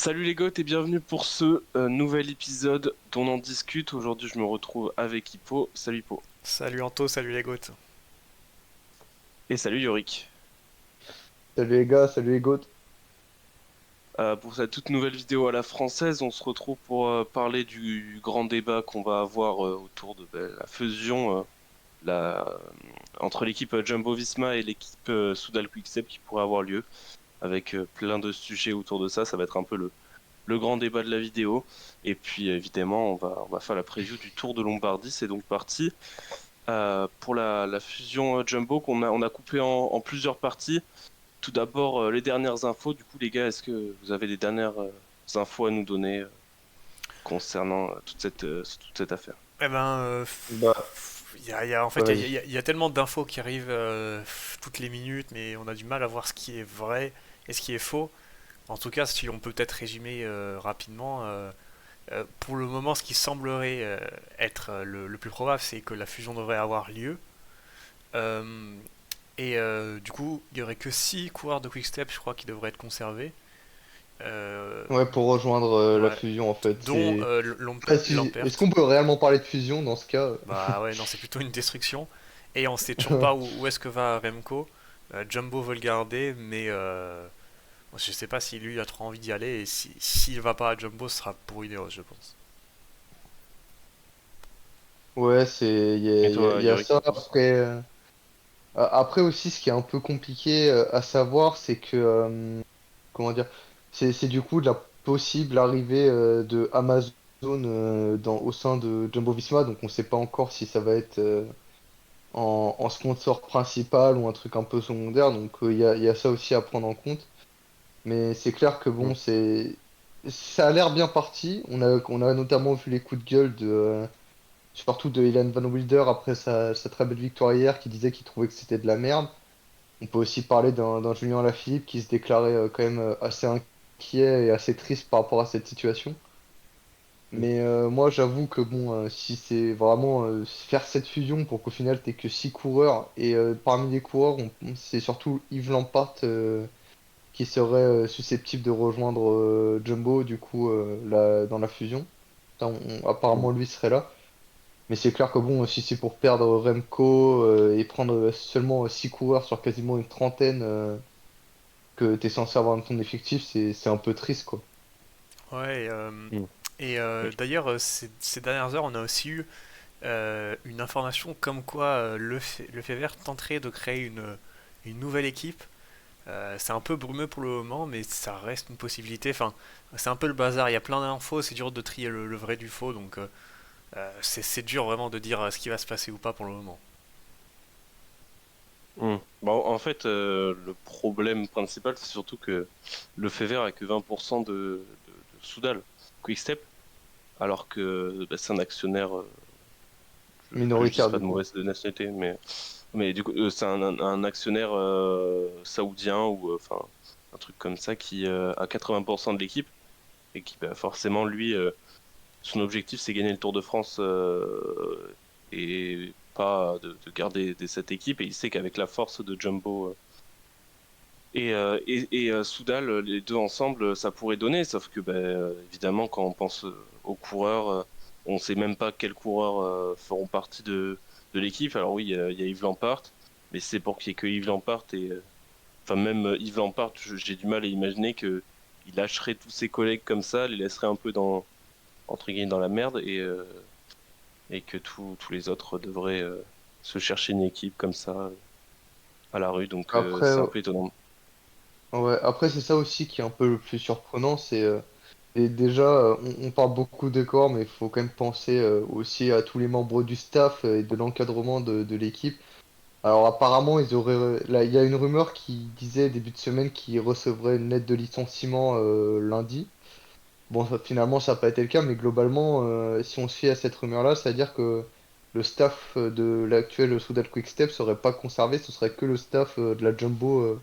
Salut les goths et bienvenue pour ce nouvel épisode dont on en discute. Aujourd'hui, je me retrouve avec Hippo. Salut Hippo. Salut Anto, salut les gouttes. Et salut Yorick. Salut les gars, salut les goats. Pour cette toute nouvelle vidéo à la française, on se retrouve pour parler du grand débat qu'on va avoir autour de la fusion entre l'équipe Jumbo-Visma et l'équipe Soudal Quickstep qui pourrait avoir lieu avec plein de sujets autour de ça. Ça va être un peu le grand débat de la vidéo. Et puis évidemment, on va faire la preview du Tour de Lombardie. C'est donc parti. Pour la fusion Jumbo on a coupé en plusieurs parties. Tout d'abord, les dernières infos. Du coup, les gars, est-ce que vous avez des dernières infos à nous donner concernant toute cette affaire? Eh ben, Bah, en fait, ouais, il y a tellement d'infos qui arrivent toutes les minutes, mais on a du mal à voir ce qui est vrai et ce qui est faux. En tout cas, si on peut peut-être résumer rapidement, pour le moment, ce qui semblerait être le plus probable, c'est que la fusion devrait avoir lieu. Euh, du coup, il y aurait que 6 coureurs de Quick-Step, je crois, qui devraient être conservés. Euh, ouais, pour rejoindre la ouais, fusion en fait. dont Après, Lampert. est-ce qu'on peut réellement parler de fusion dans ce cas? Bah ouais, non, c'est plutôt une destruction. Et on sait toujours pas où est-ce que va Remco. Jumbo veut le garder, mais je sais pas si lui a trop envie d'y aller. Et s'il va pas à Jumbo, ce sera pour une je pense. Ouais, Et il toi, y a Yorick, ça. t'en penses? Après aussi, ce qui est un peu compliqué à savoir, c'est que, comment dire, c'est du coup de la possible arrivée de Amazon au sein de Jumbo-Visma. Donc on sait pas encore si ça va être en sponsor principal ou un truc un peu secondaire. Donc il y a ça aussi à prendre en compte. Mais c'est clair que Mm. bon, ça a l'air bien parti. On a notamment vu les coups de gueule surtout de Ilan Van Wilder après sa très belle victoire hier, qui disait qu'il trouvait que c'était de la merde. On peut aussi parler d'un Julien Alaphilippe qui se déclarait quand même assez inquiet et assez triste par rapport à cette situation. Mm. Mais moi, j'avoue que bon, si c'est vraiment faire cette fusion pour qu'au final t'aies que 6 coureurs et parmi les coureurs, c'est surtout Yves Lampart qui serait susceptible de rejoindre Jumbo du coup dans la fusion. Ça, Mm. apparemment lui serait là. Mais c'est clair que bon, si c'est pour perdre Remco et prendre seulement 6 coureurs sur quasiment une trentaine que t'es censé avoir dans ton effectif, c'est un peu triste quoi. Ouais, Mm. d'ailleurs, ces dernières heures, on a aussi eu une information comme quoi le Fever tenterait de créer une nouvelle équipe. C'est un peu brumeux pour le moment, mais ça reste une possibilité. Enfin, c'est un peu le bazar. Il y a plein d'infos, c'est dur de trier le vrai du faux, donc c'est dur vraiment de dire ce qui va se passer ou pas pour le moment. Mm. Bon, en fait, le problème principal, c'est surtout que le fait vert a que 20% de Soudal, Quickstep, alors que c'est un actionnaire, que je dise Minoritaire pas du de coup. mauvaise nationalité, mais du coup, c'est un actionnaire saoudien ou enfin un truc comme ça qui a 80% de l'équipe et qui forcément lui, son objectif c'est gagner le Tour de France et pas de garder cette équipe et il sait qu'avec la force de Jumbo et Soudal, les deux ensemble, ça pourrait donner, sauf que évidemment quand on pense aux coureurs, on sait même pas quels coureurs feront partie de l'équipe. Alors oui, il y a Yves Lampart, mais c'est pour qu'il y ait que Yves Lampart et enfin même Yves Lampart, j'ai du mal à imaginer que il lâcherait tous ses collègues comme ça, les laisserait un peu dans entre guillemets dans la merde et que tous les autres devraient se chercher une équipe comme ça à la rue. Donc Après, c'est un peu étonnant. ouais, après c'est ça aussi qui est un peu le plus surprenant, et déjà on parle beaucoup de corps, mais il faut quand même penser aussi à tous les membres du staff et de l'encadrement de l'équipe. Alors apparemment, là, il y a une rumeur qui disait début de semaine qu'ils recevraient une lettre de licenciement lundi. Bon, finalement, ça n'a pas été le cas, mais globalement, si on se fie à cette rumeur-là, c'est-à-dire que le staff de l'actuel Soudal Quickstep serait pas conservé, ce serait que le staff de la Jumbo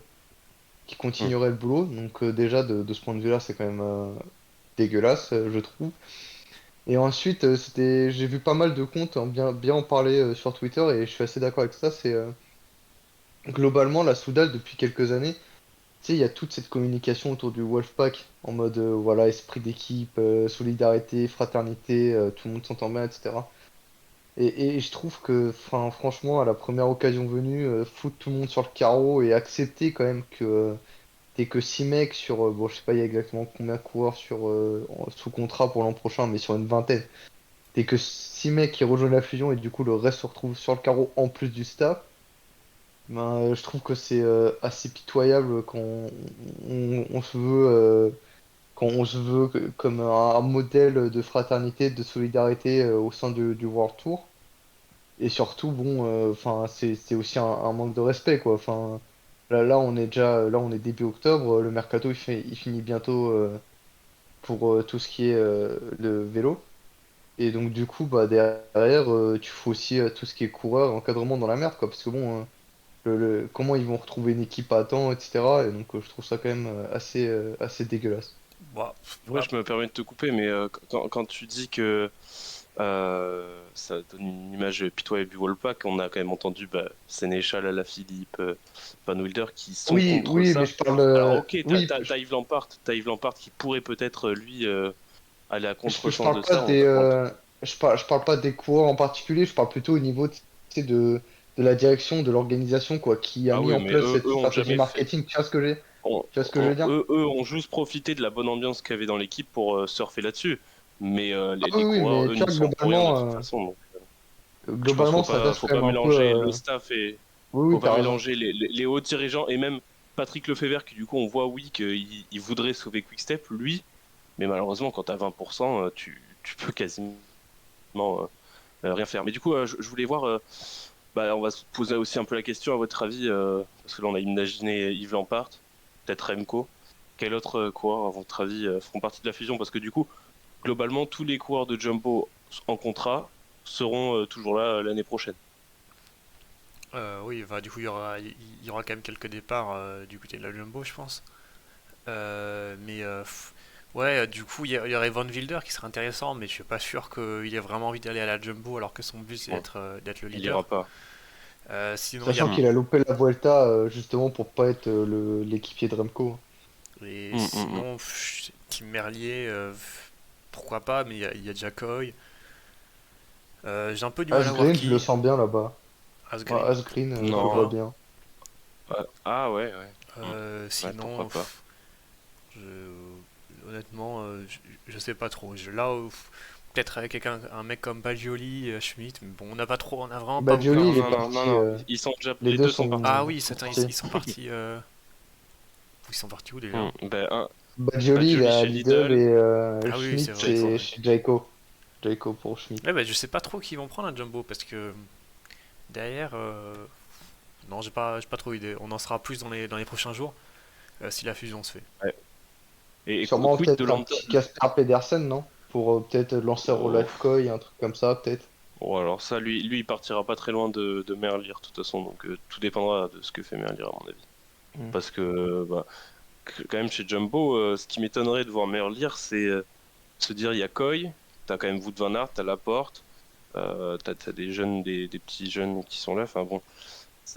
qui Hmm. continuerait le boulot. Donc déjà, de ce point de vue-là, c'est quand même dégueulasse, je trouve. Et ensuite, j'ai vu pas mal de comptes bien en parler sur Twitter, et je suis assez d'accord avec ça. Globalement, la Soudal, depuis quelques années, sais, il y a toute cette communication autour du Wolfpack en mode voilà, esprit d'équipe, solidarité, fraternité, tout le monde s'entend bien, etc. Et je trouve que, enfin, franchement, à la première occasion venue, foutre tout le monde sur le carreau et accepter quand même que t'es que 6 mecs sur, bon, je sais pas, il y a exactement combien de coureurs sous contrat pour l'an prochain, mais sur une vingtaine. T'es que 6 mecs qui rejoignent la fusion et du coup le reste se retrouve sur le carreau en plus du staff. Ben, je trouve que c'est assez pitoyable quand on se veut, comme un modèle de fraternité, de solidarité au sein du World Tour. Et surtout, bon, enfin, c'est aussi un manque de respect, quoi. Enfin, là, on est début octobre, le mercato, il finit bientôt pour tout ce qui est le vélo. Et donc, du coup, bah, derrière, tu fous aussi tout ce qui est coureur, encadrement dans la merde, quoi. Parce que bon, comment ils vont retrouver une équipe à temps, etc. Et donc, je trouve ça quand même assez dégueulasse. Bah, Ouais, ah, je me permets de te couper, mais quand tu dis que ça donne une image pitoyable du Wolfpack, on a quand même entendu Sénéchal, Alaphilippe, Van Wilder qui sont Oui, contre oui, mais ça. je parle. Alors ok, Oui, t'as Yves Lampard qui pourrait peut-être lui aller à je contre-sens de parle pas ça. je parle pas des coureurs en particulier, je parle plutôt au niveau tu sais, de la direction, de l'organisation, quoi, qui a Ah mis oui, en mais place cette eux ont stratégie jamais fait. marketing. Tu vois ce que tu vois ce que je veux dire? Eux ont juste profité de la bonne ambiance qu'il y avait dans l'équipe pour surfer là-dessus. Mais Ah oui, les oui, coureurs, mais eux, tu n'y vois, sont pour rien de toute façon. Donc, je pense globalement, ça reste faut quand pas même un peu. mélanger le staff et Oui, faut oui, pas t'as raison. mélanger les hauts dirigeants et même Patrick Lefebvre qui du coup on voit oui il voudrait sauver Quickstep lui, mais malheureusement quand t'as 20%, tu peux quasiment rien faire. Mais du coup je voulais voir, on va se poser aussi un peu la question à votre avis, parce que là on a imaginé Yves Lampard, peut-être Remco. Quel autre coureur à votre avis feront partie de la fusion? Parce que du coup globalement tous les coureurs de Jumbo en contrat seront toujours là l'année prochaine. oui, bah, du coup, il y aura quand même quelques départs du côté de la Jumbo, je pense. Ouais, du coup, il y aurait Van Wilder qui serait intéressant, mais je suis pas sûr qu'il ait vraiment envie d'aller à la Jumbo alors que son but c'est Ouais, d'être le il ira leader. pas. Sinon, il y a. Sachant Hmm. qu'il a loupé la Vuelta justement pour pas être l'équipier de Remco. Et Hmm, hmm, hmm. sinon, Tim Merlier, pourquoi pas, mais il y a Jacoy. J'ai un peu du mal à voir Asgreen, je le qui. sens bien là-bas. Ouais, Asgreen, Asgreen, je pourquoi le vois Non. pas. bien. Ah ouais, ouais. Hmm. Ouais, Sinon, pourquoi pas. honnêtement, je sais pas trop. Peut-être avec un mec comme Bagioli, Schmidt, mais bon, on a vraiment pas beaucoup Badjioli, Non, il est non, non, d'infos. non, parti. non. Ils sont déjà, Les les deux deux sont partis. Ah oui, sont ils, partis. ils sont partis. Ils sont partis où déjà? Hmm. Badjioli, il est Badjoli à chez Lidl Lidl, et Ah oui, c'est Schmidt, vrai, c'est Jayco. c'est vrai. chez Jayco. Jayco pour Schmidt. Ouais, bah, je sais pas trop qui vont prendre un Jumbo parce que derrière, non, j'ai pas trop idée. On en saura plus dans les prochains jours si la fusion se fait. Ouais. Et Sûrement quid de peut-être un Landa? petit Casper Pedersen, non? Pour peut-être lancer Oh, Roland Coy, un truc comme ça, peut-être. oh, alors ça, lui, il partira pas très loin de Merlier, de toute façon. Donc tout dépendra de ce que fait Merlier, à mon avis. Hmm. Parce que, quand même, chez Jumbo, ce qui m'étonnerait de voir Merlier, c'est se dire, il y a Coy, t'as quand même Wout van Aert, t'as Laporte, t'as des jeunes, des petits jeunes qui sont là. Enfin bon,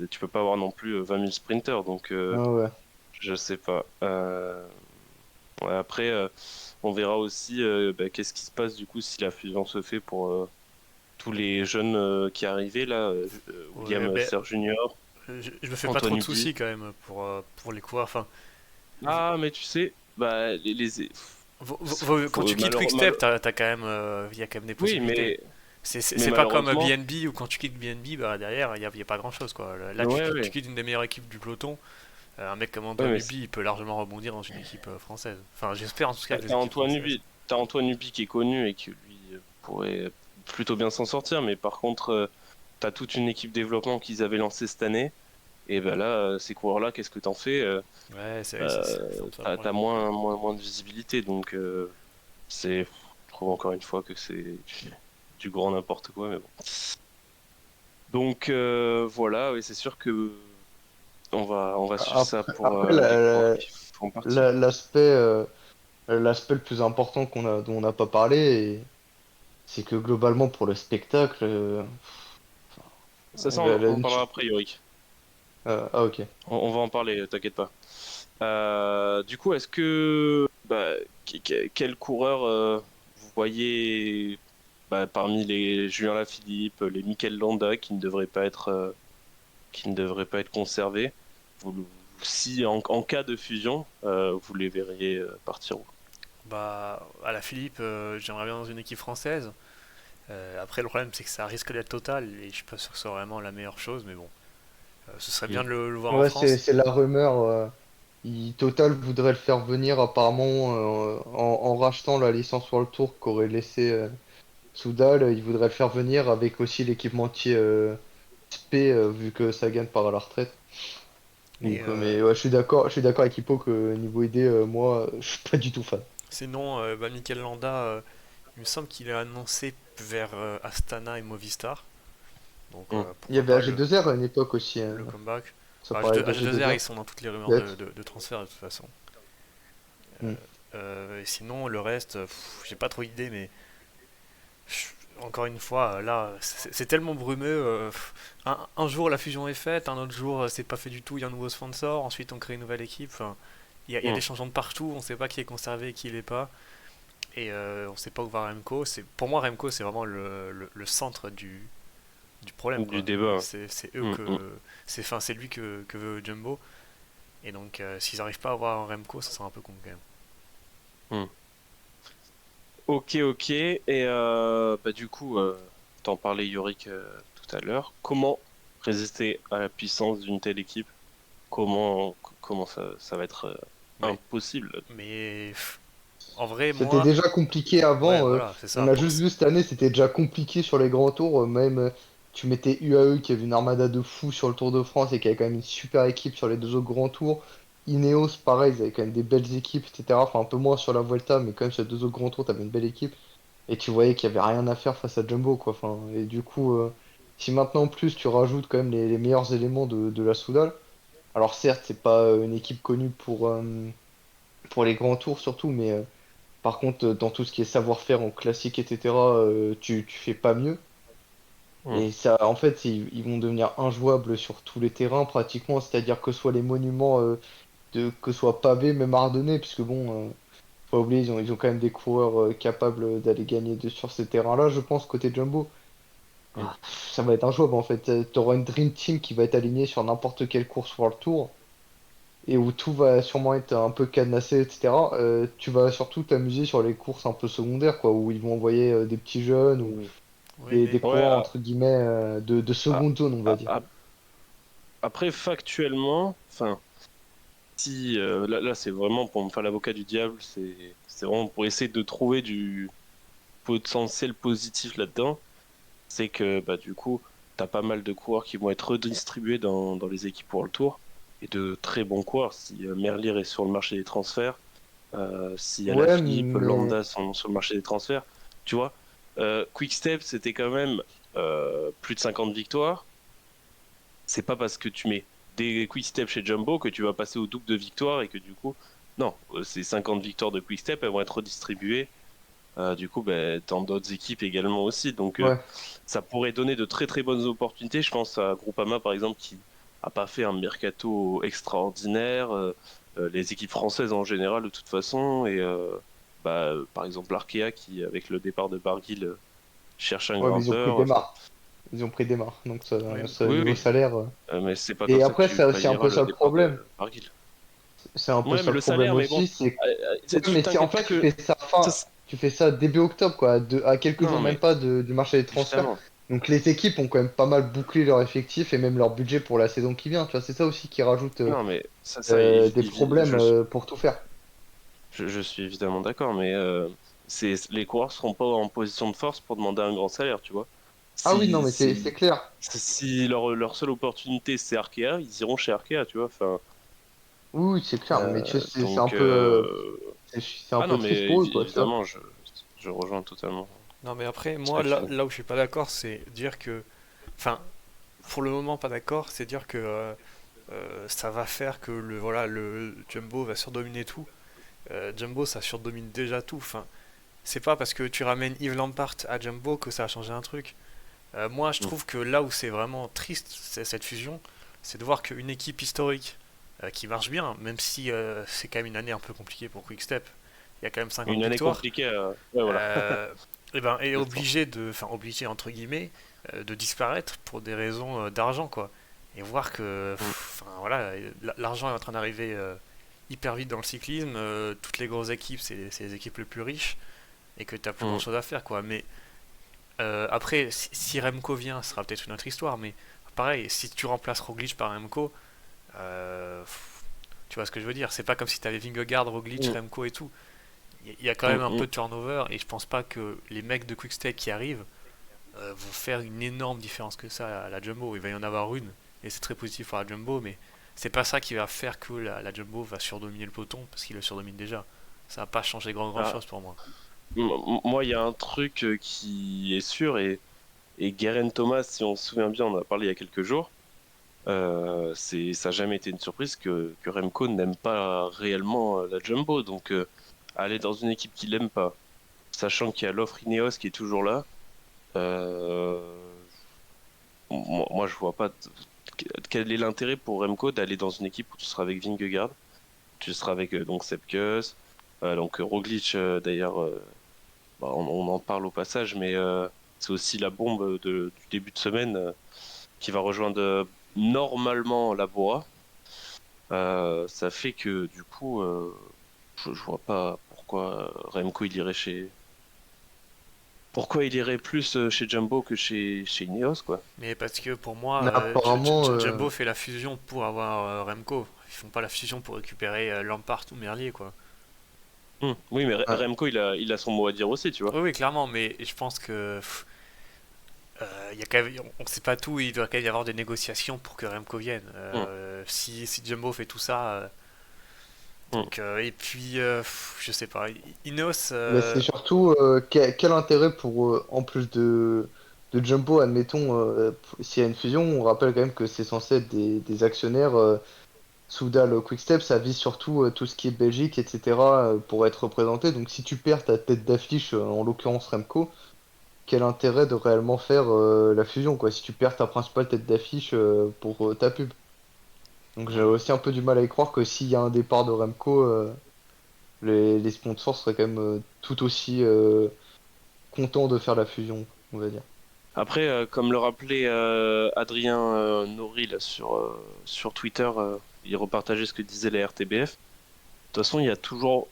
tu peux pas avoir non plus 20 000 sprinters, donc Ah ouais. je sais pas. Ouais, après, on verra aussi qu'est-ce qui se passe du coup si la fusion se fait pour tous les jeunes qui arrivaient là, Ouais, William mais Serre Junior, je me fais pas trop Antoine de Ubi. soucis quand même pour les coureurs. Enfin, Ah, mais tu sais, quand tu quittes malheureux, Quickstep, t'as quand même, il y a quand même des oui, possibilités. mais C'est pas comme malheureusement, BNB où quand tu quittes BNB, bah, derrière, y a pas grand chose quoi. Là, ouais, tu ouais, quittes une des meilleures équipes du peloton. Un mec comme ouais, Antoine Ubi, il peut largement rebondir dans une équipe française. Enfin, j'espère en tout cas que les t'as équipes Antoine françaises. Ubi, t'as Antoine Ubi qui est connu et qui lui pourrait plutôt bien s'en sortir, mais par contre, t'as toute une équipe développement qu'ils avaient lancée cette année. Et ben là, ces coureurs-là, qu'est-ce que t'en fais? Ouais, c'est un peu ça le T'as problème. moins de visibilité, donc je trouve encore une fois que c'est du grand n'importe quoi, mais bon. Donc voilà, oui, c'est sûr que on va suivre ça pour Après, les coureurs qui font partie. l'aspect l'aspect le plus important dont on n'a pas parlé, c'est que globalement pour le spectacle, Ça, la- on la- en parlera après, Yorick. ah ok. On va en parler, t'inquiète pas. Du coup, est-ce que quel coureur vous voyez parmi les Julien Lafilippe, les Mikel Landa qui ne devraient pas être conservés, si en cas de fusion, vous les verriez partir où? Bah, à la Philippe, j'aimerais bien dans une équipe française. Après, le problème, c'est que ça risque d'être total et je suis pas sûr que ce soit vraiment la meilleure chose, mais bon, ce serait bien Hmm. de le voir en Ouais, c'est France. c'est la rumeur. Total voudrait le faire venir apparemment en rachetant la licence World Tour qu'aurait laissé Soudal. Il voudrait le faire venir avec aussi l'équipementier SP vu que Sagan part à la retraite. Et Donc, mais ouais, je suis d'accord avec Hippo que niveau idée, moi, je suis pas du tout fan. sinon, bah, Mikel Landa, il me semble qu'il est annoncé vers Astana et Movistar. Donc Hmm. Il y pourquoi avait pas AG2R à une époque aussi, hein. le comeback. Ça Bah, parlait H2R, ils d'AG2R, sont dans toutes les rumeurs peut-être. de transfert de toute façon. Hmm. Et sinon, le reste, j'ai pas trop d'idées, mais encore une fois, là, c'est tellement brumeux. Un jour, la fusion est faite, un autre jour, c'est pas fait du tout, il y a un nouveau sponsor, ensuite, on crée une nouvelle équipe. Enfin, il y a Hmm. des changements de partout, on sait pas qui est conservé et qui l'est pas. Et on sait pas où va Remco. Pour moi, Remco, c'est vraiment le centre du problème, Du quoi. débat. C'est eux Hmm, hmm, c'est lui que veut Jumbo. Et donc, s'ils n'arrivent pas à avoir un Remco, ça sera un peu con quand même. hmm. Ok, ok. Et du coup, t'en parlais Yorick tout à l'heure. Comment résister à la puissance d'une telle équipe? Comment ça va être Mais, impossible? mais en vrai, C'était moi, déjà compliqué ouais, avant. voilà, c'est On ça. a juste vu cette année, c'était déjà compliqué sur les grands tours. Même tu mettais UAE qui avait une armada de fous sur le Tour de France et qui avait quand même une super équipe sur les deux autres grands tours. Ineos, pareil, ils avaient quand même des belles équipes, etc. Enfin, un peu moins sur la Vuelta, mais quand même sur les deux autres grands tours, t'avais une belle équipe. Et tu voyais qu'il y avait rien à faire face à Jumbo, quoi. Enfin, et du coup, si maintenant en plus tu rajoutes quand même les meilleurs éléments de la Soudal, alors certes, c'est pas une équipe connue pour les grands tours surtout, mais par contre, dans tout ce qui est savoir-faire en classique, etc., tu fais pas mieux. Hmm. Et ça, en fait, ils vont devenir injouables sur tous les terrains pratiquement, c'est-à-dire que ce soit les monuments, que ce soit pavés, même ardennais, puisque bon, faut pas oublier, ils ont quand même des coureurs capables d'aller gagner sur ces terrains-là, je pense, côté Jumbo. Hmm. Ça va être injouable en fait. T'auras une Dream Team qui va être alignée sur n'importe quelle course sur le tour et où tout va sûrement être un peu cadenassé, etc. Tu vas surtout t'amuser sur les courses un peu secondaires, quoi, où ils vont envoyer des petits jeunes ou Hmm. Oui, des mais coureurs Ouais, entre guillemets de a- seconde zone, on va dire. a- après, factuellement, enfin, si là, c'est vraiment pour me faire l'avocat du diable, c'est vraiment pour essayer de trouver du potentiel positif là-dedans. C'est que du coup, t'as pas mal de coureurs qui vont être redistribués dans les équipes pour le tour et de très bons coureurs. Si Merlier est sur le marché des transferts, si Ouais, Alaphilippe, mais Landa sont sur le marché des transferts, tu vois, Quick-Step, c'était quand même plus de 50 victoires. C'est pas parce que tu mets des Quick-Step chez Jumbo que tu vas passer au double de victoires et que du coup, non, ces 50 victoires de Quick-Step, elles vont être redistribuées du coup, dans d'autres équipes également aussi. Donc, ouais. ça pourrait donner de très très bonnes opportunités. Je pense à Groupama, par exemple, qui a pas fait un mercato extraordinaire. Les équipes françaises en général, de toute façon. Et par exemple, l'Arkea, qui, avec le départ de Barguil, cherche un Ouais, mais ils ont pris grimpeur. des Enfin, marques. Ils ont pris des marques. Donc oui, ça oui, niveau oui. salaire. Mais c'est pas comme Et ça que après, tu c'est aussi un pallieras peu le ça le départ problème. de Barguil. C'est un peu Ouais, ça mais le le problème salaire, mais bon, aussi, c'est ouais, tu mais si en t'inquiètes pas fait que. tu fais ça début octobre, quoi, à quelques jours Non, même mais pas du marché des transferts. justement. Donc les équipes ont quand même pas mal bouclé leur effectif et même leur budget pour la saison qui vient. Tu vois, c'est ça aussi qui rajoute Non, mais ça des problèmes pour tout faire. je suis évidemment d'accord, mais les coureurs seront pas en position de force pour demander un grand salaire, tu vois. Ah oui, non, Si, mais c'est si, clair. si leur seule opportunité c'est Arkea, ils iront chez Arkea, tu vois. Enfin, Oui, oui, c'est clair. Mais tu sais, c'est un donc, peu c'est un ah non, peu mais triste pour eux, quoi, tu vois. évidemment, je rejoins totalement non, mais après, ce moi, que tu dis. là où je suis pas d'accord, c'est dire que. Enfin, pour le moment, pas d'accord, c'est dire que ça va faire que le Jumbo va surdominer tout. Jumbo, ça surdomine déjà tout. Enfin, c'est pas parce que tu ramènes Yves Lampart à Jumbo que ça a changé un truc. Moi, je Mm. trouve que là où c'est vraiment triste, cette fusion, c'est de voir qu'une équipe historique qui marche bien, même si c'est quand même une année un peu compliquée pour Quickstep. Il y a quand même 50 Une année victoires. compliquée. Ouais, voilà. Et ben, est Exactement. obligé entre guillemets, de disparaître pour des raisons d'argent, quoi. Et voir que, Mm. enfin voilà, l'argent est en train d'arriver hyper vite dans le cyclisme. Toutes les grosses équipes, c'est les équipes les plus riches et que t'as plus grand Mm. chose à faire, quoi. Mais après, si Remco vient, ce sera peut-être une autre histoire. Mais pareil, si tu remplaces Roglic par Remco, euh, tu vois ce que je veux dire. C'est pas comme si t'avais Vingegaard, Roglic, Mm. Remco et tout. Il y a quand Mm. même un peu Mm. de turnover et je pense pas que les mecs de Quickstep qui arrivent vont faire une énorme différence que ça à la Jumbo. Il va y en avoir une et c'est très positif pour la Jumbo, mais c'est pas ça qui va faire que la Jumbo va surdominer le peloton parce qu'il le surdomine déjà. Ça va pas changer grand Ah, chose pour moi. moi, il y a un truc qui est sûr et Geraint Thomas, si on se souvient bien, on en a parlé il y a quelques jours. Ça n'a jamais été une surprise que Remco n'aime pas réellement la Jumbo. Donc, aller dans une équipe qu'il n'aime pas, sachant qu'il y a l'offre Ineos qui est toujours là, euh, moi, je vois pas quel est l'intérêt pour Remco d'aller dans une équipe où tu seras avec Vingegaard, tu seras avec donc Sepp Kuss, donc Roglic d'ailleurs, bah, on en parle au passage, mais c'est aussi la bombe du début de semaine qui va rejoindre normalement la Bora. Ça fait que du coup, je vois pas pourquoi Remco il irait chez. Pourquoi il irait plus chez Jumbo que chez Ineos, quoi. Mais parce que pour moi, Mais apparemment, Jumbo fait la fusion pour avoir Remco. Ils font pas la fusion pour récupérer Lampard ou Merlier, quoi. Oui, mais ouais. Remco, il a son mot à dire aussi, tu vois. Oui, oui, clairement, mais je pense que il y a quand même, on sait pas tout, il doit quand même y avoir des négociations pour que Remco vienne. Hum, Si Jumbo fait tout ça, hum. et puis je sais pas, Ineos, Mais c'est surtout quel intérêt pour, en plus de Jumbo, admettons, s'il y a une fusion, on rappelle quand même que c'est censé être des actionnaires. Soudal Quickstep, ça vise surtout tout ce qui est Belgique, etc., pour être représenté. Donc si tu perds ta tête d'affiche, en l'occurrence Remco, quel intérêt de réellement faire la fusion, quoi, si tu perds ta principale tête d'affiche pour ta pub. Donc j'ai hmm, aussi un peu du mal à y croire que s'il y a un départ de Remco, les sponsors seraient quand même tout aussi contents de faire la fusion, on va dire. Après, comme le rappelait Adrien Nori là, sur Twitter, il repartageait ce que disait la RTBF. De toute façon, il y a toujours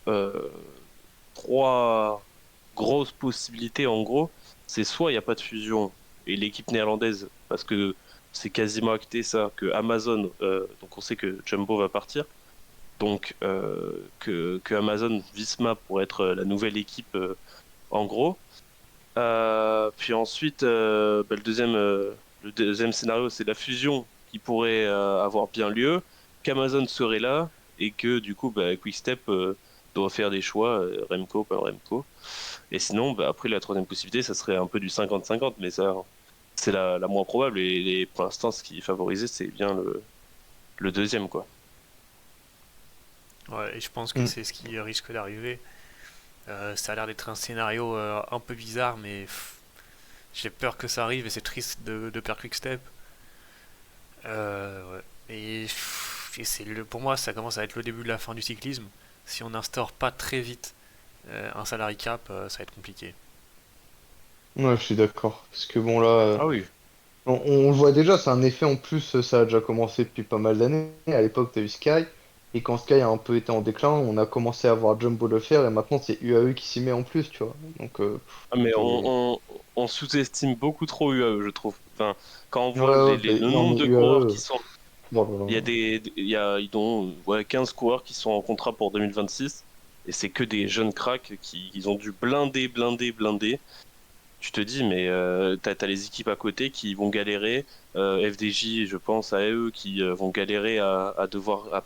trois grosses possibilités en gros. C'est soit il n'y a pas de fusion et l'équipe néerlandaise, parce que c'est quasiment acté ça, que Amazon, donc on sait que Jumbo va partir, donc que Amazon Visma pourrait être la nouvelle équipe en gros. Puis ensuite, bah, le deuxième scénario, c'est la fusion qui pourrait avoir bien lieu, qu'Amazon serait là et que du coup, bah, Quickstep doit faire des choix, Remco, pas Remco. Et sinon, bah, après, la troisième possibilité, ça serait un peu du 50-50, mais ça, c'est la moins probable. Et pour l'instant, ce qui est favorisé, c'est bien le deuxième, quoi. ouais, et je pense que Mm. c'est ce qui risque d'arriver. Ça a l'air d'être un scénario un peu bizarre, mais j'ai peur que ça arrive et c'est triste de perdre Quickstep. Ouais. Et pour moi, ça commence à être le début de la fin du cyclisme. Si on n'instaure pas très vite un salary cap, ça va être compliqué. Ouais, je suis d'accord. Parce que bon, là, Ah oui. on le voit déjà, c'est un effet en plus, ça a déjà commencé depuis pas mal d'années. À l'époque, tu as eu Sky, et quand Sky a un peu été en déclin, on a commencé à voir Jumbo le faire, et maintenant c'est UAE qui s'y met en plus, tu vois. Donc, Ah, mais c'est- on sous-estime beaucoup trop UAE, je trouve. Enfin, quand on ouais, voit ouais, le non nombre mais de coureurs qui UAE, sont. bon, voilà. Ils ont ouais, 15 coureurs qui sont en contrat pour 2026. Et c'est que des jeunes cracks qui ils ont dû blinder. Tu te dis, mais t'as les équipes à côté qui vont galérer. FDJ, je pense à eux, qui vont galérer à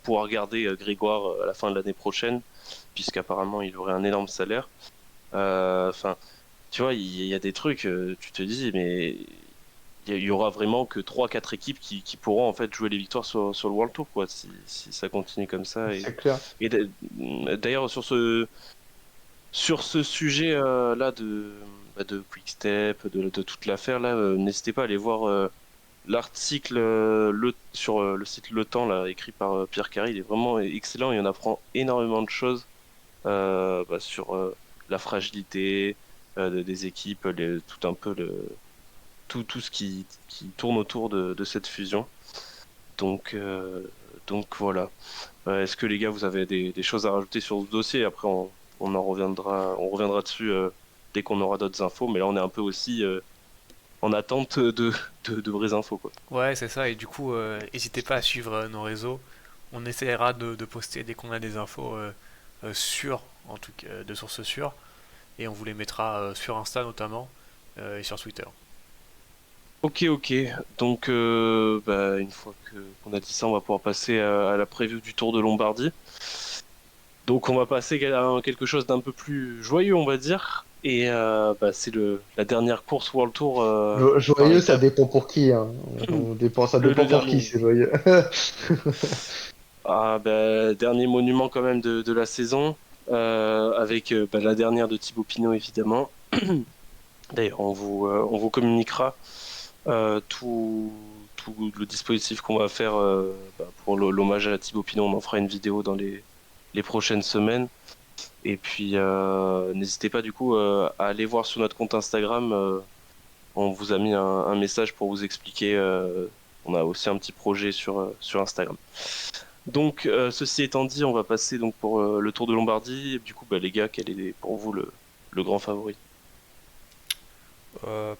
pouvoir garder Grégoire à la fin de l'année prochaine, puisqu'apparemment il aurait un énorme salaire. Enfin, tu vois, il y a des trucs, tu te dis, mais il y aura vraiment que trois quatre équipes qui pourront en fait jouer les victoires sur le World Tour, quoi, si ça continue comme ça. C'est clair. Et d'ailleurs, sur ce sujet là de Quick Step, de toute l'affaire là, n'hésitez pas à aller voir l'article sur le site Le Temps, là, écrit par Pierre Carré, il est vraiment excellent et on apprend énormément de choses sur la fragilité des équipes, tout un peu tout ce qui tourne autour de cette fusion. Donc, euh, donc voilà. Est-ce que les gars, vous avez des choses à rajouter sur ce dossier? Après, on reviendra dessus dès qu'on aura d'autres infos. Mais là, on est un peu aussi en attente de vraies infos, quoi. Ouais, c'est ça. Et du coup, n'hésitez pas à suivre nos réseaux. On essaiera de poster dès qu'on a des infos sûres, en tout cas de sources sûres. Et on vous les mettra sur Insta notamment et sur Twitter. Ok, ok. Donc, une fois qu'on a dit ça, on va pouvoir passer à la preview du Tour de Lombardie. Donc, on va passer à quelque chose d'un peu plus joyeux, on va dire. Et c'est la dernière course World Tour par Joyeux, ça étape. dépend pour qui, hein. Ça Le dépend pour qui, dernier. c'est joyeux. Dernier monument quand même de la saison, avec la dernière de Thibaut Pinot évidemment. D'ailleurs, on vous communiquera tout le dispositif qu'on va faire pour l'hommage à Thibaut Pinot. On en fera une vidéo dans les prochaines semaines. Et puis, n'hésitez pas du coup à aller voir sur notre compte Instagram. On vous a mis un message pour vous expliquer. On a aussi un petit projet sur Instagram. Donc, ceci étant dit, on va passer donc pour le Tour de Lombardie. Et du coup, les gars, quel est pour vous le grand favori?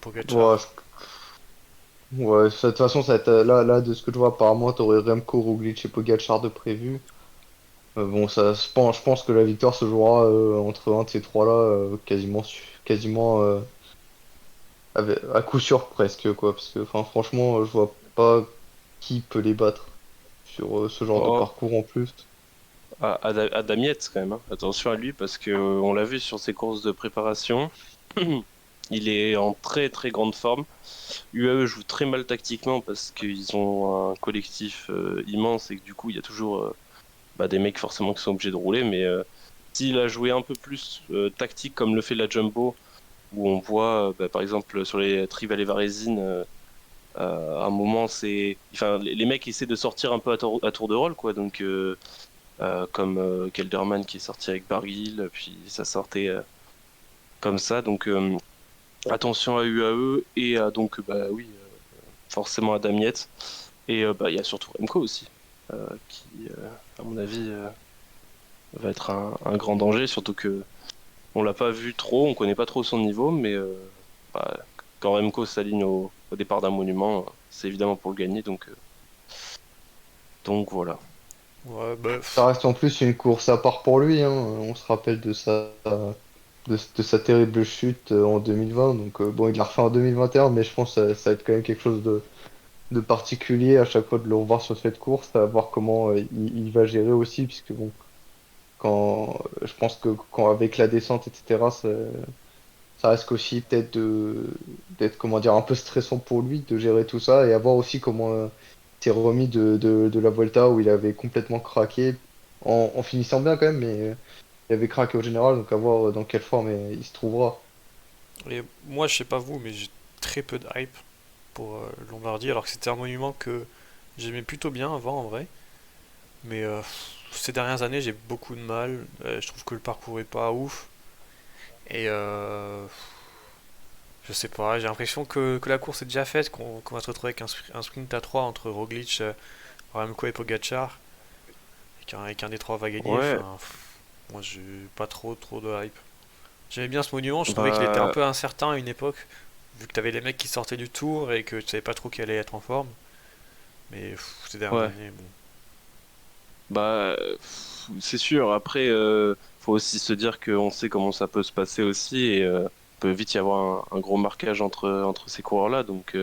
Pogacar. Ouais, de toute façon, ça va être, là, de ce que je vois, apparemment, t'aurais Remco, Roglic et Pogacar de prévu. Bon, je pense que la victoire se jouera entre un de ces trois-là, quasiment à coup sûr presque, quoi. Parce que, enfin, franchement, je vois pas qui peut les battre sur ce genre de Oh, parcours en plus. Adam Yates, quand même, hein. Attention à lui parce que on l'a vu sur ses courses de préparation. Il est en très très grande forme. UAE joue très mal tactiquement parce qu'ils ont un collectif immense et que du coup il y a toujours des mecs forcément qui sont obligés de rouler. Mais s'il a joué un peu plus tactique comme le fait la Jumbo, où on voit par exemple sur les Trivale Varesine, à un moment les mecs essaient de sortir un peu à tour de rôle quoi. Donc comme Kelderman qui est sorti avec Barguil, puis ça sortait comme ça. Donc attention à UAE et à donc oui forcément à Damiette et il y a surtout Remco aussi qui à mon avis va être un grand danger, surtout que on l'a pas vu trop, on connaît pas trop son niveau, mais bah, quand Remco s'aligne au départ d'un monument, c'est évidemment pour le gagner, donc voilà. Ouais, bah, Ça reste en plus une course à part pour lui, hein. On se rappelle de sa terrible chute en 2020. Donc, bon, il l'a refait en 2021, mais je pense que ça va être quand même quelque chose de particulier à chaque fois de le revoir sur cette course, à voir comment il va gérer aussi, puisque bon, je pense que quand avec la descente, etc., ça risque aussi peut-être d'être, comment dire, un peu stressant pour lui de gérer tout ça et à voir aussi comment il s'est remis de la Volta où il avait complètement craqué en finissant bien quand même, mais il avait craqué au général, donc à voir dans quelle forme il se trouvera. et moi, je sais pas vous, mais j'ai très peu de hype pour Lombardie, alors que c'était un monument que j'aimais plutôt bien avant en vrai. Mais ces dernières années, j'ai beaucoup de mal. Je trouve que le parcours est pas ouf. Et je sais pas, j'ai l'impression que la course est déjà faite, qu'on va se retrouver avec un sprint à 3 entre Roglic, Remco et Pogacar, et qu'un des trois va gagner. Ouais, Enfin, moi, j'ai pas trop de hype. J'aimais bien ce monument, je trouvais qu'il était un bah peu incertain à une époque, vu que t'avais les mecs qui sortaient du tour et que tu savais pas trop qui allait être en forme. Mais ces dernières ouais, années, bon. c'est sûr. Après, faut aussi se dire qu'on sait comment ça peut se passer aussi et peut vite y avoir un gros marquage entre ces coureurs-là, donc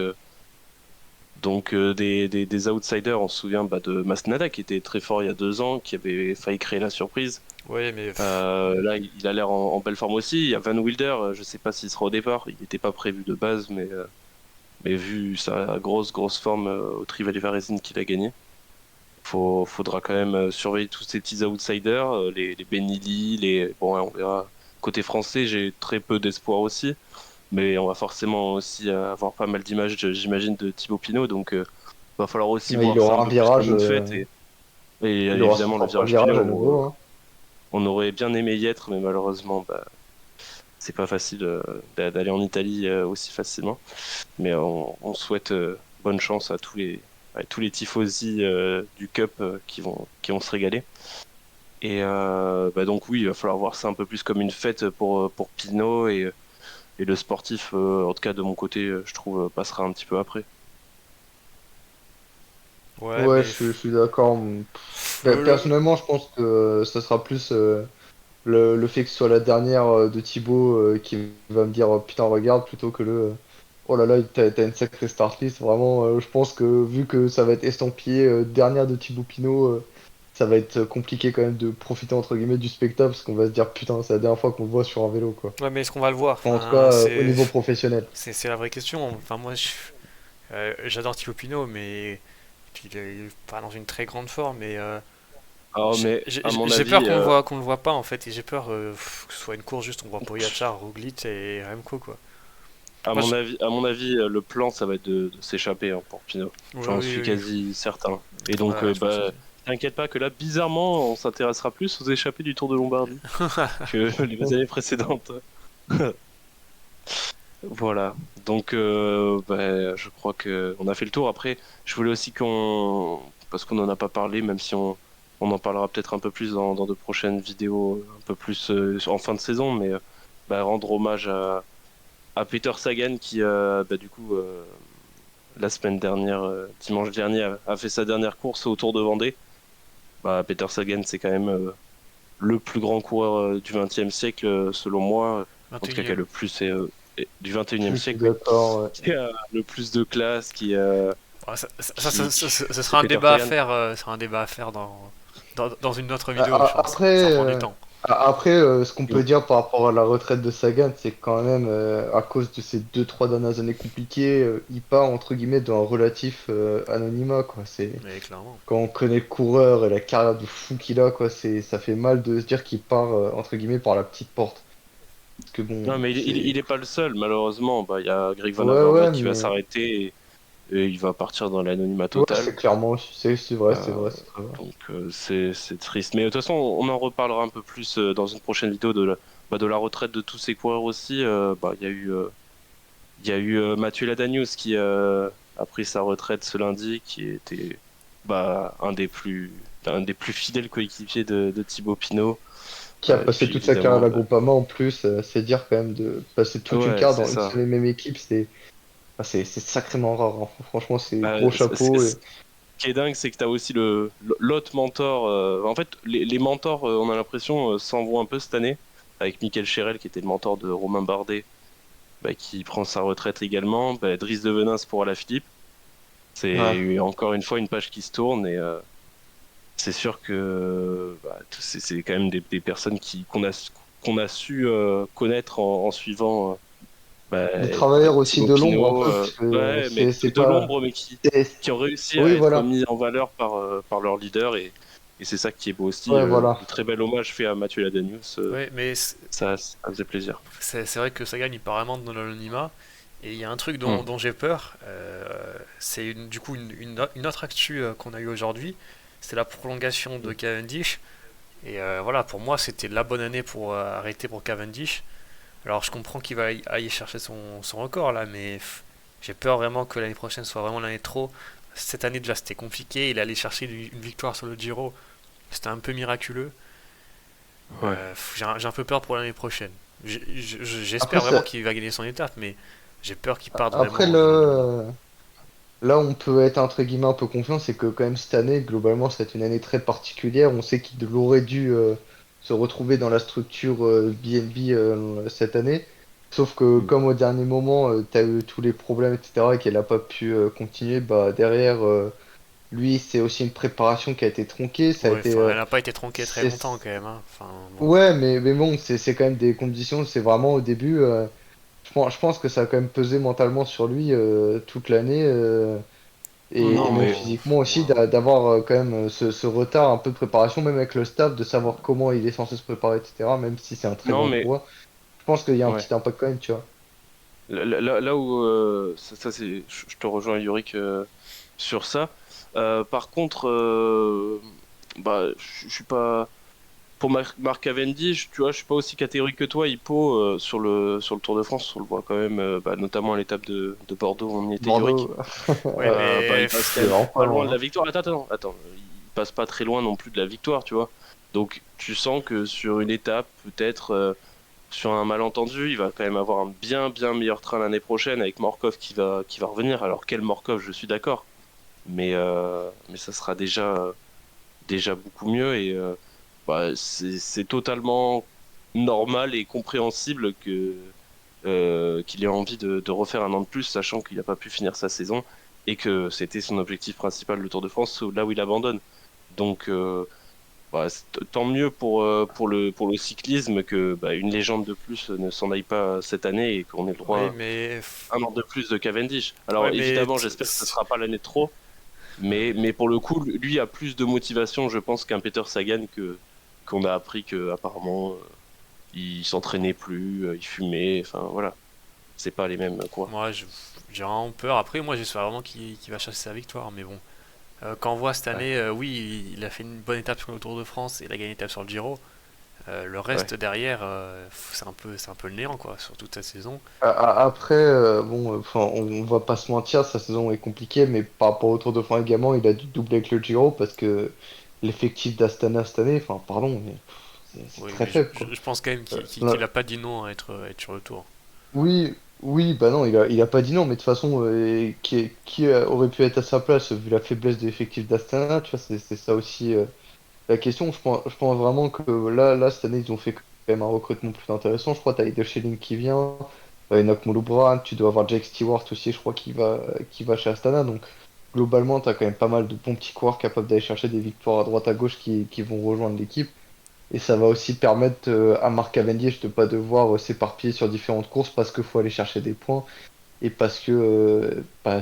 des outsiders, on se souvient de Masnada qui était très fort il y a 2 ans, qui avait failli créer la surprise. Ouais, mais Là, il a l'air en belle forme aussi. Il y a Van Wilder, je sais pas s'il sera au départ, il n'était pas prévu de base, mais vu sa grosse forme au Trivale Varesine qu'il a gagné, faudra quand même surveiller tous ces petits outsiders, les Benili, bon, ouais, on verra. Côté français, j'ai très peu d'espoir aussi. mais on va forcément aussi avoir pas mal d'images, j'imagine, de Thibaut Pinot, donc va falloir aussi Ouais, il voir ça aura un un peu plus comme virage, une fête, et il aura son évidemment le propre virage virage Pinot, à nouveau, hein. on aurait bien aimé y être, mais malheureusement, bah, c'est pas facile d'aller en Italie aussi facilement. Mais on souhaite bonne chance à tous les tifosi du Cup qui vont se régaler. Et bah donc oui, il va falloir voir ça un peu plus comme une fête pour Pinot et le sportif, en tout cas de mon côté, je trouve, passera un petit peu après. Ouais, Ouais, mais je suis d'accord. Personnellement, je pense que ça sera plus le fait que ce soit la dernière de Thibaut qui va me dire putain, regarde, plutôt que oh là là, t'as une sacrée start list. Vraiment, je pense que vu que ça va être estampillé dernière de Thibaut Pinot, ça va être compliqué quand même de profiter entre guillemets du spectacle parce qu'on va se dire putain, c'est la dernière fois qu'on le voit sur un vélo, quoi. ouais, mais est-ce qu'on va le voir? Enfin, en tout cas, Enfin, au niveau professionnel. c'est la vraie question. Enfin, moi, j'adore Thibaut Pinot, mais il est pas dans une très grande forme. Mais Alors, mais à mon j'ai peur avis, qu'on le voit pas en fait, et j'ai peur que ce soit une course juste on voit Pogacar, Roglic et Remco quoi. Moi, à mon avis, le plan, ça va être de s'échapper hein, pour Pinot. ouais, J'en oui, suis oui, quasi certain. Et donc, ouais, je pense bah, aussi. t'inquiète pas que là, bizarrement, on s'intéressera plus aux échappées du Tour de Lombardie que les années précédentes. Voilà. Donc, bah, je crois que on a fait le tour. Après, je voulais aussi parce qu'on en a pas parlé, même si on en parlera peut-être un peu plus dans de prochaines vidéos, un peu plus en fin de saison, mais bah, rendre hommage à Peter Sagan qui, bah, du coup, la semaine dernière, dimanche dernier, a fait sa dernière course au Tour de Vendée. Bah, Peter Sagan, c'est quand même le plus grand coureur du XXe siècle, selon moi. En tout cas, qui a 21e. le plus du XXIe Je suis siècle, oui. d'accord, ouais. Qui a le plus de classe, Ouais, ce c'est sera un Peter débat à Sagan. faire, dans une autre vidéo, je pense. Après, Ça prend du temps. ce qu'on peut dire par rapport à la retraite de Sagan, c'est que quand même, à cause de ces deux, trois dernières années compliquées, il part entre guillemets dans un relatif anonymat, quoi. Mais clairement. Quand on connaît le coureur et la carrière de fou qu'il a, quoi, ça fait mal de se dire qu'il part entre guillemets par la petite porte. Parce que bon, Non, mais il est pas le seul, malheureusement. Bah, il y a Greg Van ouais, Avermaet ouais, qui va mais s'arrêter et il va partir dans l'anonymat ouais, total. c'est clairement, c'est vrai, Euh, c'est très vrai. donc, c'est triste. Mais de toute façon, on en reparlera un peu plus dans une prochaine vidéo de la retraite de tous ces coureurs aussi. Bah, il y a eu Mathieu Ladanius qui a pris sa retraite ce lundi, qui était bah, un des plus fidèles coéquipiers de Thibaut Pinot. Qui a Et passé puis toute sa carrière à évidemment, la bah, Groupama en plus, c'est dire quand même de passer toute une ouais, carrière c'est dans une ça. seule et même équipe, c'est sacrément rare, hein. Franchement, c'est Bah, gros chapeau ce qui est dingue, c'est que tu as aussi l'autre mentor. En fait, les mentors, on a l'impression, s'en vont un peu cette année, avec Michael Cherel, qui était le mentor de Romain Bardet, bah, qui prend sa retraite également. Bah, Driss de Venins pour Alaphilippe. ouais. C'est encore une fois une page qui se tourne et c'est sûr que bah, c'est quand même des personnes qu'on a su connaître en suivant bah, Des travailleurs aussi Thibaut de l'ombre un Pinot, peu, parce que ouais, mais c'est de pas. l'ombre, mais c'est- qui ont réussi à Oui, être voilà. mis en valeur par leur leader et c'est ça qui est beau aussi. Ouais, voilà. Un très bel hommage fait à Mathieu Ladanius, Ouais, mais ça faisait plaisir. c'est vrai que Sagan il part vraiment dans l'anonymat. Et il y a un truc Hmm. dont j'ai peur, c'est du coup une autre actu qu'on a eu aujourd'hui, c'est la prolongation de Cavendish. Et voilà, pour moi c'était la bonne année pour arrêter pour Cavendish. Alors je comprends qu'il va aller chercher son record là, mais j'ai peur vraiment que l'année prochaine soit vraiment l'année de trop. Cette année déjà c'était compliqué, il allait chercher une victoire sur le Giro, c'était un peu miraculeux. Ouais. J'ai un peu peur pour l'année prochaine. Après, J'espère vraiment qu'il va gagner son étape, mais j'ai peur qu'il parte après vraiment dans l'anonymat. là, on peut être entre guillemets un peu confiant, c'est que quand même cette année, globalement, c'est une année très particulière. On sait qu'il aurait dû se retrouver dans la structure BNB cette année. Sauf que Hmm. comme au dernier moment, tu as eu tous les problèmes, etc., et qu'elle n'a pas pu continuer, bah derrière, lui, c'est aussi une préparation qui a été tronquée. Ça a Ouais, été, enfin, elle n'a pas été tronquée très c'est- longtemps quand même, hein. Enfin, bon. ouais, mais bon, c'est quand même des conditions. C'est vraiment au début. Je pense que ça a quand même pesé mentalement sur lui toute l'année. Et Non, même mais physiquement aussi, Ouais. d'avoir quand même ce retard un peu de préparation, même avec le staff, de savoir comment il est censé se préparer, etc. Même si c'est un très non, grand mais coureur, je pense qu'il y a un ouais. petit impact quand même, tu vois. Là où ça, c'est, je te rejoins Yorick sur ça. Par contre, bah, je suis pas pour Marc Cavendish, tu vois, je suis pas aussi catégorique que toi, Hippo, sur le Tour de France, on le voit quand même, bah, notamment à l'étape de Bordeaux, on y était Yorick. Bordeaux, Ouais, Bah, mais il passe quand il est même vraiment pas pas loin de loin, la hein. victoire. Attends, il passe pas très loin non plus de la victoire, tu vois. Donc tu sens que sur une étape, peut-être sur un malentendu, il va quand même avoir un bien meilleur train l'année prochaine avec Morkov qui va revenir. Alors quel Morkov, je suis d'accord, mais ça sera déjà beaucoup mieux et bah, c'est totalement normal et compréhensible qu'il ait envie de refaire un an de plus, sachant qu'il n'a pas pu finir sa saison et que c'était son objectif principal, le Tour de France, là où il abandonne. Donc, bah, tant mieux pour le cyclisme que bah, une légende de plus ne s'en aille pas cette année et qu'on ait le ouais, droit mais à un an de plus de Cavendish. ouais, Alors, mais évidemment, j'espère que ce ne sera pas l'année de trop, mais pour le coup, lui a plus de motivation, je pense, qu'un Peter Sagan qu'on a appris que apparemment il s'entraînait plus, il fumait, enfin voilà, c'est pas les mêmes quoi. moi, j'ai vraiment peur. Après, moi, j'espère vraiment qu'il va chercher sa victoire. Mais bon, quand on voit cette Ouais, année, oui, il a fait une bonne étape sur le Tour de France et il a gagné une étape sur le Giro. Le ouais. reste derrière, c'est un peu le néant, quoi, sur toute cette saison. Après, bon, enfin, on va pas se mentir, sa saison est compliquée, mais par rapport au Tour de France également, il a dû doubler avec le Giro parce que l'effectif d'Astana cette année, enfin, pardon, mais c'est Oui, très mais je, faible, je- quoi. je pense quand même qu'il qu'il- Là, qu'il a pas dit non à être sur le Tour. oui, oui, bah non, il a pas dit non, mais de toute façon, qui aurait pu être à sa place vu la faiblesse de l'effectif d'Astana, tu vois, c'est ça aussi la question. Je pense vraiment que là, cette année, ils ont fait quand même un recrutement plus intéressant. Je crois que tu as Eder Schilling qui vient, Enoch Mouloubran, tu dois avoir Jake Stewart aussi, je crois, qui va chez Astana. Donc, globalement, tu as quand même pas mal de bons petits coureurs capables d'aller chercher des victoires à droite à gauche qui vont rejoindre l'équipe. Et ça va aussi permettre à Marc Cavendish de pas devoir s'éparpiller sur différentes courses parce qu'il faut aller chercher des points et parce que bah,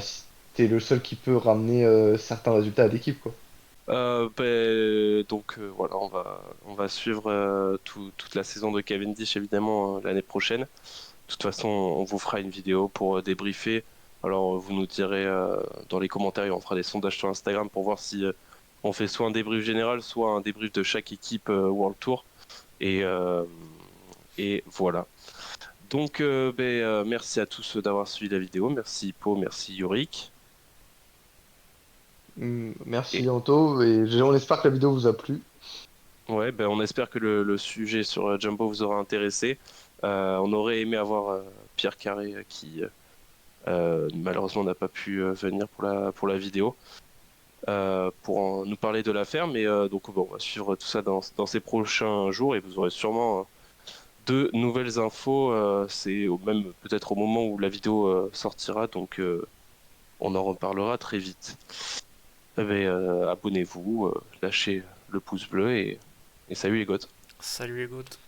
c'est le seul qui peut ramener certains résultats à l'équipe, quoi. Donc voilà, on va suivre toute la saison de Cavendish évidemment l'année prochaine. De toute façon, on vous fera une vidéo pour débriefer. Alors vous nous direz dans les commentaires et on fera des sondages sur Instagram pour voir si on fait soit un débrief général, soit un débrief de chaque équipe World Tour. Et, euh, et voilà. Donc, merci à tous d'avoir suivi la vidéo. Merci Po, merci Yorick. Merci Et Anto, et on espère que la vidéo vous a plu. ouais, on espère que le sujet sur Jumbo vous aura intéressé. On aurait aimé avoir Pierre Carré qui malheureusement n'a pas pu venir pour la vidéo pour nous parler de l'affaire. Mais donc, bon, on va suivre tout ça dans ces prochains jours et vous aurez sûrement de nouvelles infos. Même peut-être au moment où la vidéo sortira. Donc, on en reparlera très vite. Abonnez-vous, lâchez le pouce bleu et salut les gars. Salut les gouttes.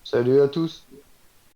Salut à tous!